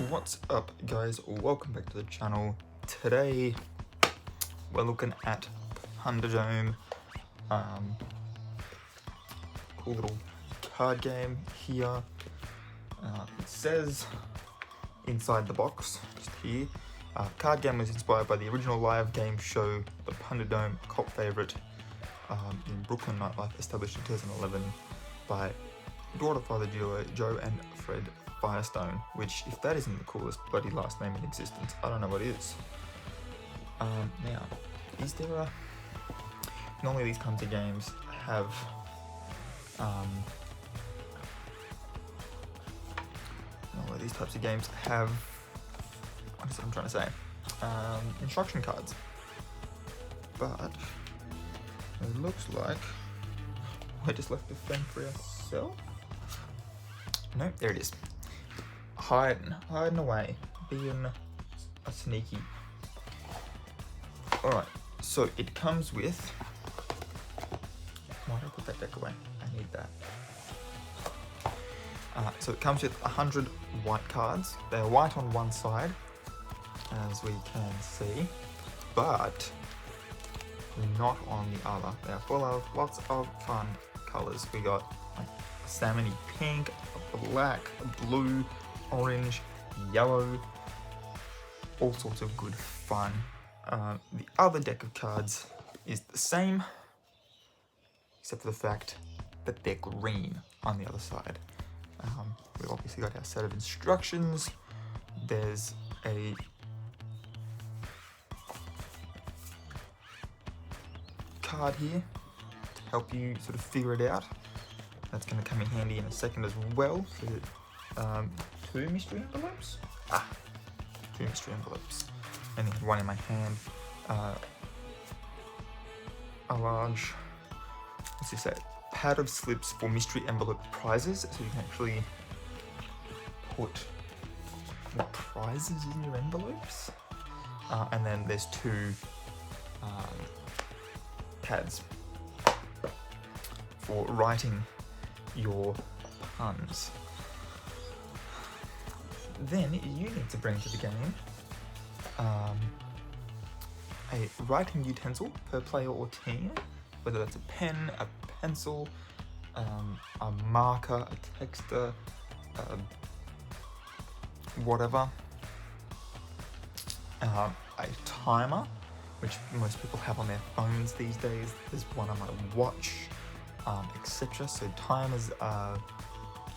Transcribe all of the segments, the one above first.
What's up guys, welcome back to the channel. Today we're looking at Punderdome, cool little card game here. It says inside the box, just here, card game was inspired by the original live game show, the Punderdome, a cult favourite in Brooklyn nightlife, established in 2011 by daughter-father duo Joe and Fred Firestone, which, if that isn't the coolest bloody last name in existence, I don't know what is. Now, is there a... Normally these kinds of games have, normally these types of games have, what is it I'm trying to say? Instruction cards. But, it looks like I just left a thing for yourself. No, there it is. Hiding away, being a sneaky. Alright, so it comes with... Why did I put that deck away? I need that. So it comes with 100 white cards. They're white on one side, as we can see, but not on the other. They're full of lots of fun colours. We got like a salmony pink, a black, a blue, orange, yellow, all sorts of good fun. The other deck of cards is the same, except for the fact that they're green on the other side. We've obviously got our set of instructions. There's a card here to help you sort of figure it out. That's going to come in handy in a second as well. So, 2 mystery envelopes? Two mystery envelopes. And then one in my hand. A large, what's this say? Pad of slips for mystery envelope prizes. So you can actually put the prizes in your envelopes. And then there's 2 pads for writing your puns. Then you need to bring to the game a writing utensil per player or team, whether that's a pen, a pencil, a marker, a texter, whatever. A timer, which most people have on their phones these days. There's one on my watch, etc. So timers are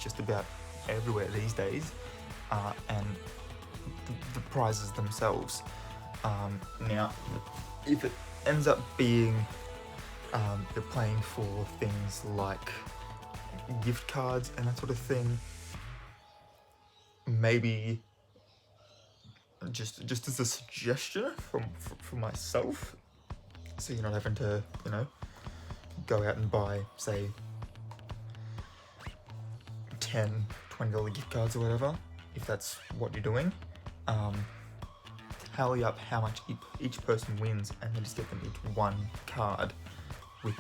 just about everywhere these days. And the prizes themselves. Now, if it ends up being you're playing for things like gift cards and that sort of thing, maybe just as a suggestion from myself, so you're not having to, you know, go out and buy, say, $10, $20 gift cards or whatever. If that's what you're doing, tally up how much each person wins and then just get them each one card with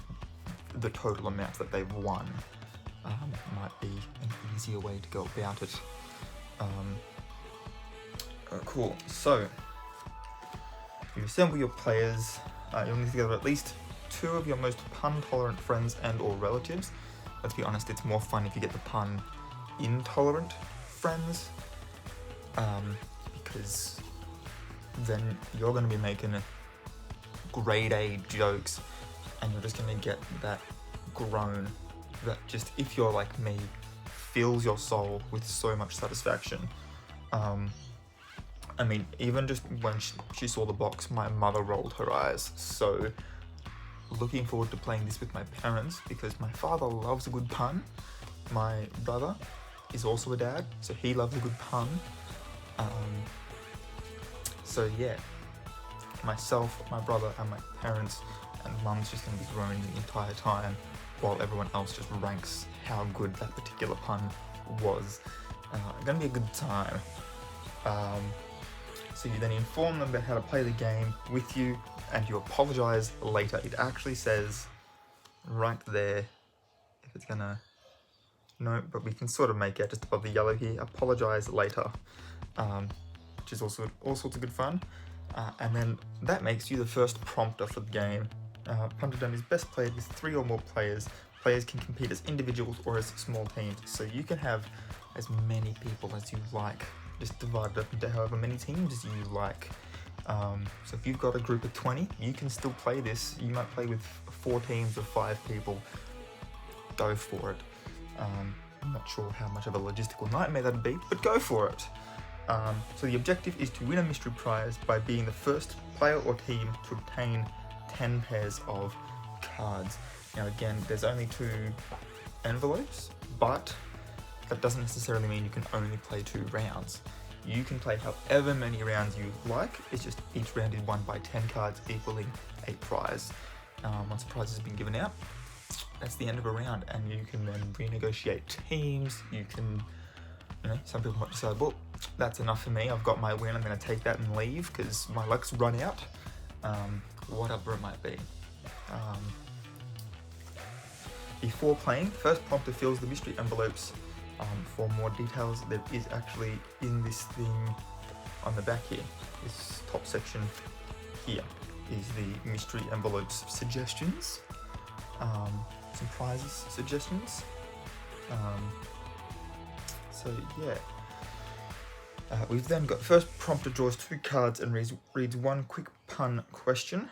the total amount that they've won. Might be an easier way to go about it. Cool, so you assemble your players. You'll need to gather at least 2 of your most pun-tolerant friends and or relatives. Let's be honest, it's more fun if you get the pun-intolerant friends, because then you're going to be making grade A jokes and you're just going to get that groan that just, if you're like me, fills your soul with so much satisfaction. I mean, even just when she saw the box, my mother rolled her eyes. So looking forward to playing this with my parents, because my father loves a good pun. My brother is also a dad, so he loves a good pun. So yeah, myself, my brother, and my parents, and mum's just going to be groaning the entire time, while everyone else just ranks how good that particular pun was. Going to be a good time. So you then inform them about how to play the game with you, and you apologise later. It actually says right there, if it's gonna No, but we can sort of make out just above the yellow here, apologise later, which is also all sorts of good fun. And then that makes you the first prompter for the game. Punderdome is best played with 3 or more players. Players can compete as individuals or as small teams, so you can have as many people as you like, just divided up into however many teams as you like. So if you've got a group of 20, you can still play this. You might play with 4 teams of 5 people. Go for it. I'm not sure how much of a logistical nightmare that'd be, but go for it. So the objective is to win a mystery prize by being the first player or team to obtain 10 pairs of cards. Now again, there's only 2 envelopes, but that doesn't necessarily mean you can only play 2 rounds. You can play however many rounds you like. It's just each round is won by 10 cards equaling a prize. Once a prize has been given out, that's the end of a round, and you can then renegotiate teams. You can, some people might decide, well, that's enough for me. I've got my win. I'm going to take that and leave because my luck's run out. Whatever it might be. Before playing, first prompter fills the mystery envelopes. For more details, there is actually in this thing on the back here, this top section here, is the mystery envelopes suggestions, some prizes suggestions. So yeah, we've then got first prompter draws 2 cards and reads 1 quick pun question.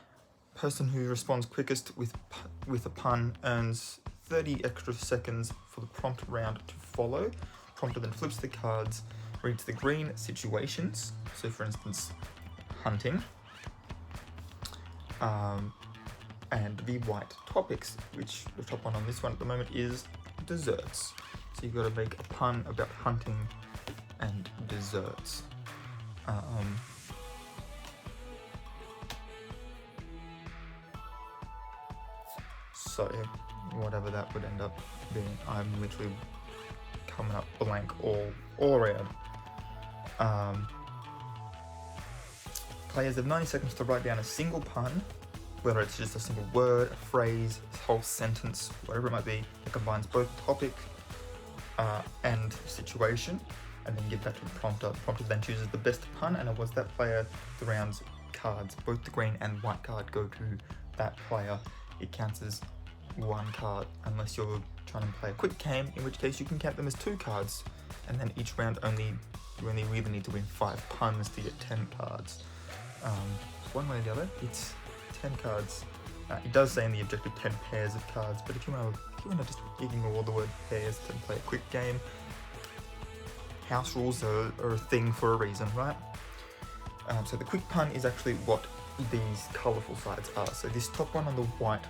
Person who responds quickest with a pun earns 30 extra seconds for the prompt round to follow. Prompter then flips the cards, reads the green situations, so for instance, hunting, and the white topics, which the top one on this one at the moment is desserts. So you've got to make a pun about hunting and desserts. So whatever that would end up being, I'm literally coming up blank all around. Players have 90 seconds to write down a single pun, whether it's just a single word, a phrase, a whole sentence, whatever it might be, that combines both topic and situation, and then give that to the prompter. The prompter then chooses the best pun and awards that player the round's cards. Both the green and white card go to that player. It counts as 1 card unless you're trying to play a quick game, in which case you can count them as 2 cards, and then each round you only really need to win 5 puns to get 10 cards. One way or the other, it's 10 cards. It does say in the objective 10 pairs of cards, but if you want to just ignore the word pairs to play a quick game, house rules are a thing for a reason, right? So the quick pun is actually what these colourful sides are. So this top one on the white,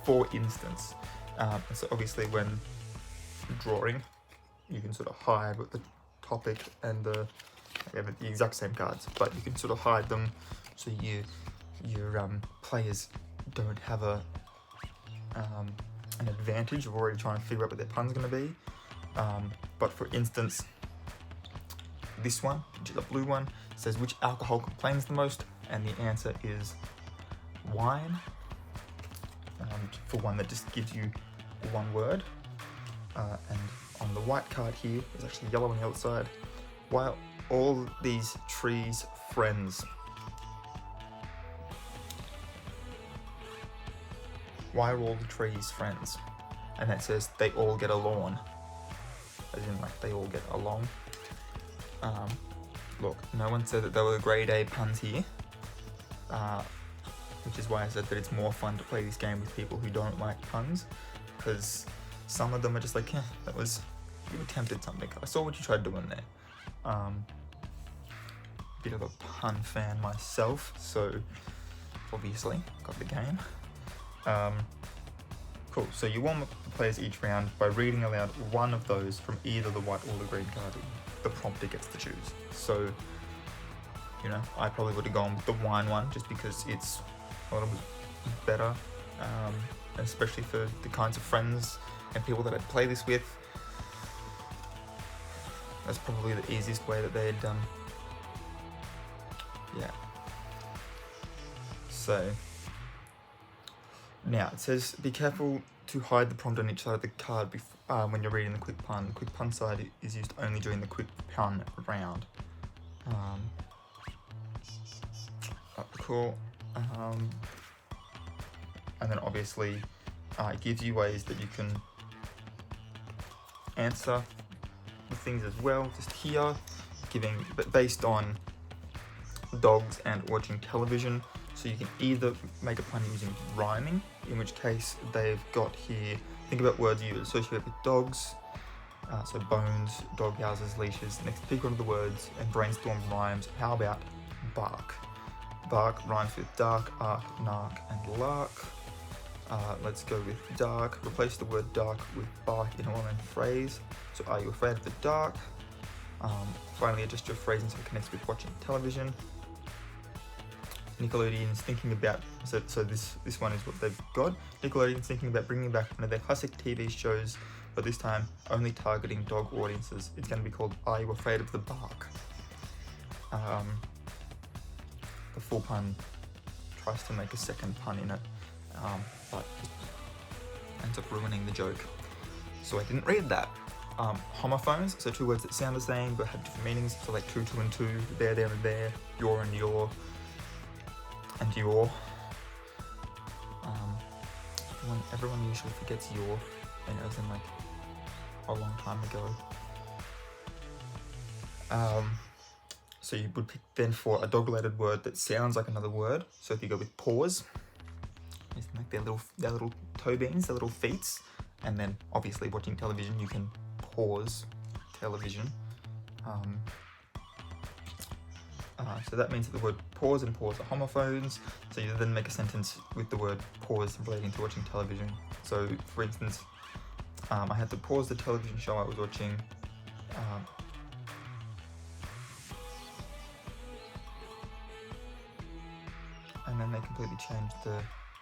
for instance, so obviously when drawing, you can sort of hide what the topic and the exact same cards, but you can sort of hide them so your players don't have an advantage of already trying to figure out what their pun's going to be. But for instance, this one, which is a blue one, says which alcohol complains the most, and the answer is wine. For one that just gives you 1 word. And on the white card here, there's actually yellow on the outside. Why are all these trees friends? Why are all the trees friends? And that says they all get along. As in, like, they all get along. Look, no one said that there were grade A puns here. Which is why I said that it's more fun to play this game with people who don't like puns, because some of them are just like, you attempted something. I saw what you tried doing there. Bit of a pun fan myself, so obviously got the game. Cool, so you warm up the players each round by reading aloud 1 of those from either the white or the green card. The prompter gets to choose. So, I probably would have gone with the wine one just because it's a little bit better, especially for the kinds of friends and people that I'd play this with. That's probably the easiest way that they'd yeah. So Now, it says, be careful to hide the prompt on each side of the card when you're reading the quick pun. The quick pun side is used only during the quick pun round. Cool. And then obviously it gives you ways that you can answer the things as well, just here, but based on dogs and watching television. So you can either make a pun using rhyming, in which case they've got here, think about words you associate with dogs, so bones, dog houses, leashes. Next, pick one of the words and brainstorm rhymes. How about bark? Bark rhymes with dark, arc, narc, and lark. Let's go with dark. Replace the word dark with bark in a one-line phrase. So, are you afraid of the dark? Finally, adjust your phrasing so it connects with watching television. Nickelodeon's thinking about, so this one is what they've got. Nickelodeon's thinking about bringing back one of their classic TV shows, but this time only targeting dog audiences. It's going to be called Are You Afraid of the Bark? The full pun tries to make a second pun in it, but ends up ruining the joke. So I didn't read that. Homophones, so two words that sound the same but have different meanings, so like two and two, there and there, your and your, and your. Everyone usually forgets your, and as in like a long time ago. So you would pick then for a dog-related word that sounds like another word. So if you go with paws, it's like their little toe beans, their little feet, and then obviously watching television, you can pause television. So that means that the word pause and pause are homophones. So you then make a sentence with the word pause relating to watching television. So for instance, I had to pause the television show I was watching. And then they completely changed the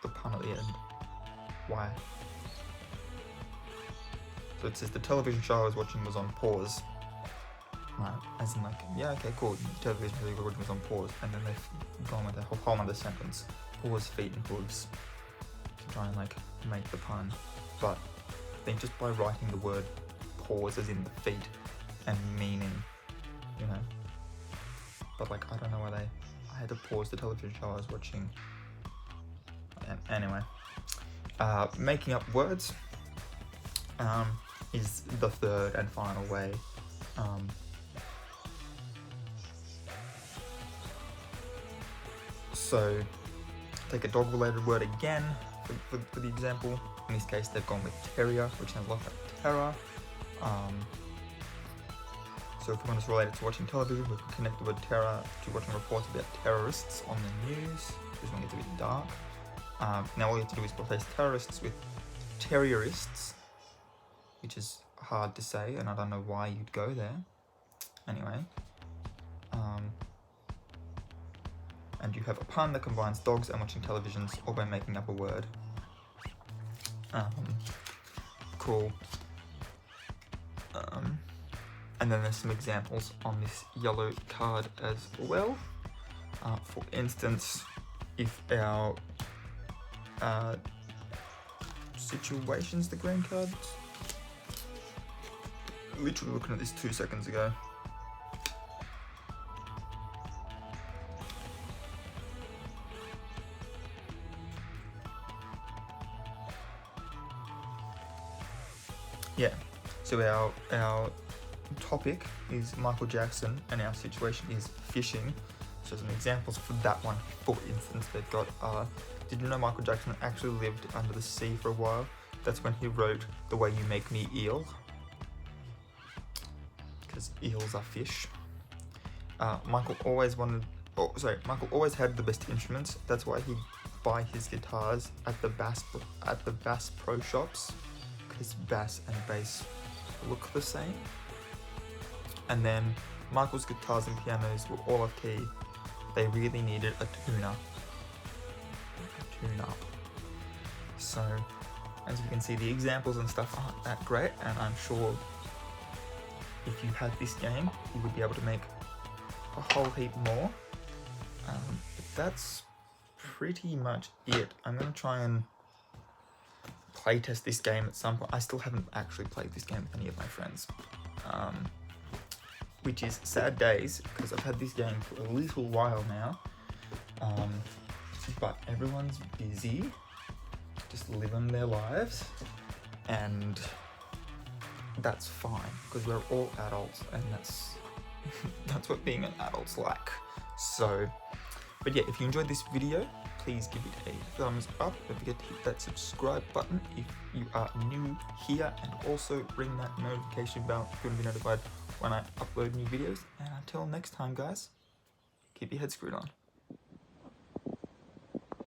pun at the end. Why? So it says the television show I was watching was on pause. Right, as in like, yeah, okay, cool, the television show you were watching was on pause, and then they've gone with a whole other sentence. Paws, feet, and hooves. To try and like make the pun. But then just by writing the word pause as in the feet and meaning, you know. But like, I don't know why I had to pause the television show I was watching. Anyway, making up words is the third and final way. So take a dog-related word again for the example. In this case, they've gone with terrier, which sounds a lot like terror. So if we want to relate it to watching television, we can connect the word terror to watching reports about terrorists on the news. This one gets a bit dark. Now all you have to do is replace terrorists with terrorists, which is hard to say, and I don't know why you'd go there. Anyway. And you have a pun that combines dogs and watching televisions, all by making up a word. Cool. And then there's some examples on this yellow card as well. For instance, if our situation's the green card. Literally looking at this 2 seconds ago. Yeah, so our topic is Michael Jackson and our situation is fishing. So some examples for that one, for instance, they've got, did you know Michael Jackson actually lived under the sea for a while? That's when he wrote The Way You Make Me Eel, because eels are fish. Michael always had the best instruments. That's why he'd buy his guitars at the Bass Pro Shops, because bass and bass look the same. And then Michael's guitars and pianos were all off key. They really needed a tune-up. So, as you can see, the examples and stuff aren't that great, and I'm sure if you had this game, you would be able to make a whole heap more. But that's pretty much it. I'm going to try and playtest this game at some point. I still haven't actually played this game with any of my friends, which is sad days because I've had this game for a little while now, but everyone's busy, just living their lives, and that's fine because we're all adults, and that's that's what being an adult's like. So, but yeah, if you enjoyed this video, please give it a thumbs up. Don't forget to hit that subscribe button if you are new here, and also ring that notification bell if you want to be notified when I upload new videos. And until next time, guys, keep your head screwed on.